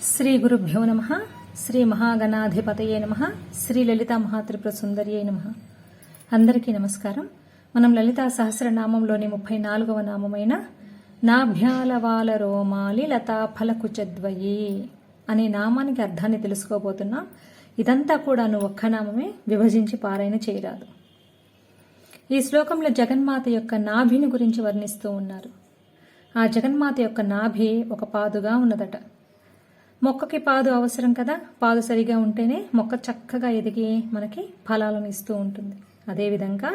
శ్రీ గురుభ్యో నమ. శ్రీ మహాగణాధిపతయే నమ. శ్రీ లలితా మహాత్రిపుర సుందరియే నమ. అందరికీ నమస్కారం. మనం లలితా సహస్రనామంలోని 34వ నామమైన నాభ్యాలవాల రోమాలి లతా ఫలకుచద్వయీ అనే నామానికి అర్థాన్ని తెలుసుకోబోతున్నాం. ఇదంతా కూడా ఒక్క నామమే, విభజించి పారాయణ చేయరాదు. ఈ శ్లోకంలో జగన్మాత యొక్క నాభిని గురించి వర్ణిస్తూ ఉన్నారు. ఆ జగన్మాత యొక్క నాభి ఒక పాదుగా ఉన్నదట. మొక్కకి పాదు అవసరం కదా, పాదు సరిగా ఉంటేనే మొక్క చక్కగా ఎదిగి మనకి ఫలాలను ఇస్తూ ఉంటుంది. అదేవిధంగా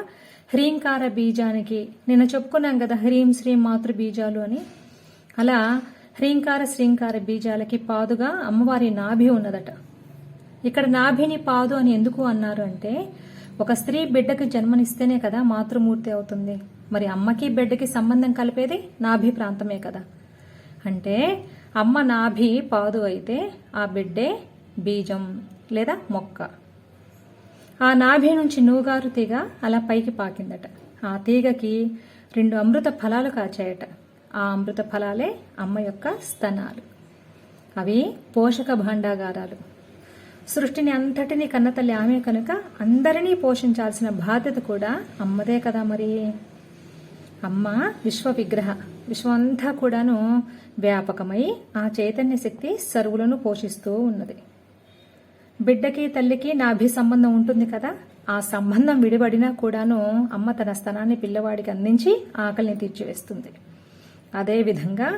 హ్రీంకార బీజానికి నిన్న చెప్పుకున్నాం కదా, హ్రీం శ్రీం మాతృ బీజాలు అని. అలా హ్రీంకార శ్రీంకార బీజాలకి పాదుగా అమ్మవారి నాభి ఉన్నదట. ఇక్కడ నాభిని పాదు అని ఎందుకు అన్నారు అంటే, ఒక స్త్రీ బిడ్డకి జన్మనిస్తేనే కదా మాతృమూర్తి అవుతుంది. మరి అమ్మకి బిడ్డకి సంబంధం కలిపేది నాభి ప్రాంతమే కదా. అంటే అమ్మ నాభి పాదు అయితే ఆ బిడ్డే బీజం లేదా మొక్క. ఆ నాభి నుంచి నూగారు తీగ అలా పైకి పాకిందట. ఆ తీగకి 2 అమృత ఫలాలు కాచాయట. ఆ అమృత ఫలాలే అమ్మ యొక్క స్తనాలు. అవి పోషక భాండాగారాలు. సృష్టిని అంతటినీ కన్నతల్లి ఆమె కనుక అందరినీ పోషించాల్సిన బాధ్యత కూడా అమ్మదే కదా. మరి అమ్మ విశ్వ విగ్రహ, విశ్వమంతా కూడాను వ్యాపకమై ఆ చైతన్య శక్తి సర్వులను పోషిస్తూ ఉన్నది. బిడ్డకి తల్లికి నాభి సంబంధం ఉంటుంది కదా. ఆ సంబంధం విడిపడినా కూడాను అమ్మ తన స్తనాన్ని పిల్లవాడికి అందించి ఆకలిని తీర్చివేస్తుంది. అదేవిధంగా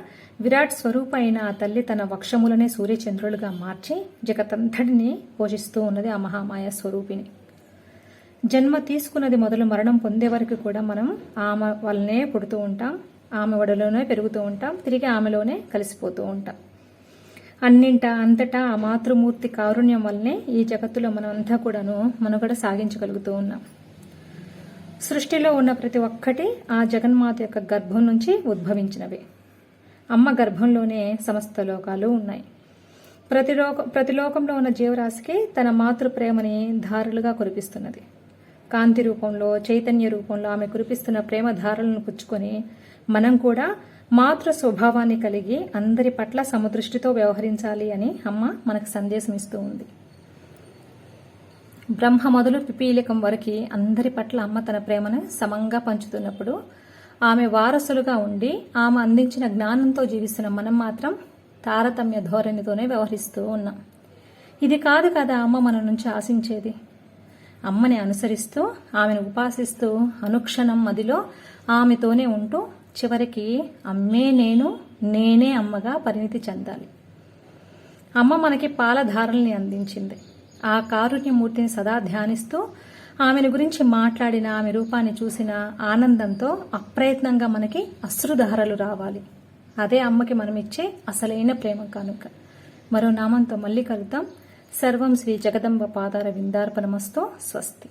విరాట్ స్వరూప అయిన ఆ తల్లి తన వక్షములనే సూర్యచంద్రులుగా మార్చి జగతంతటిని పోషిస్తూ ఉన్నది ఆ మహామాయ స్వరూపిణి. జన్మ తీసుకున్నది మొదలు మరణం పొందే వరకు కూడా మనం ఆమె వల్లనే పుడుతూ ఉంటాం, ఆమె ఒడిలోనే పెరుగుతూ ఉంటాం, తిరిగి ఆమెలోనే కలిసిపోతూ ఉంటాం. అన్నింటా అంతటా ఆ మాతృమూర్తి కారుణ్యం వల్లనే ఈ జగత్తులో మనం అంతా కూడాను మనుగడ సాగించగలుగుతూ ఉన్నాం. సృష్టిలో ఉన్న ప్రతి ఒక్కటి ఆ జగన్మాత యొక్క గర్భం నుంచి ఉద్భవించినవి. అమ్మ గర్భంలోనే సమస్త లోకాలు ఉన్నాయి. ప్రతి లోకంలో ఉన్న జీవరాశికి తన మాతృ ప్రేమని ధారలుగా కురిపిస్తున్నది. కాంతి రూపంలో, చైతన్య రూపంలో ఆమె కురిపిస్తున్న ప్రేమ ధారలను పుచ్చుకొని మనం కూడా మాతృ స్వభావాన్ని కలిగి అందరి పట్ల సమదృష్టితో వ్యవహరించాలి అని అమ్మ మనకు సందేశం ఇస్తూ ఉంది. బ్రహ్మ మొదలు పిపీలికం వరకు అందరి పట్ల అమ్మ తన ప్రేమను సమంగా పంచుతున్నప్పుడు ఆమె వారసులుగా ఉండి ఆమె అందించిన జ్ఞానంతో జీవిస్తున్న మనం మాత్రం తారతమ్య ధోరణితోనే వ్యవహరిస్తూ ఉన్నాం. ఇది కాదు కదా అమ్మ మన నుంచి ఆశించేది. అమ్మని అనుసరిస్తూ, ఆమెను ఉపాసిస్తూ, అనుక్షణం మదిలో ఆమెతోనే ఉంటూ చివరికి అమ్మే నేను, నేనే అమ్మగా పరిణితి చెందాలి. అమ్మ మనకి పాలధారల్ని అందించింది. ఆ కారుణ్యమూర్తిని సదా ధ్యానిస్తూ ఆమెను గురించి మాట్లాడిన, ఆమె రూపాన్ని చూసిన ఆనందంతో అప్రయత్నంగా మనకి అశ్రుధారలు రావాలి. అదే అమ్మకి మనం ఇచ్చే అసలైన ప్రేమ కానుక. మరో నామంతో మళ్ళీ కలుద్దాం. సర్వం శ్రీ జగదంబ పాదార విందార్పణమస్తు. స్వస్తి.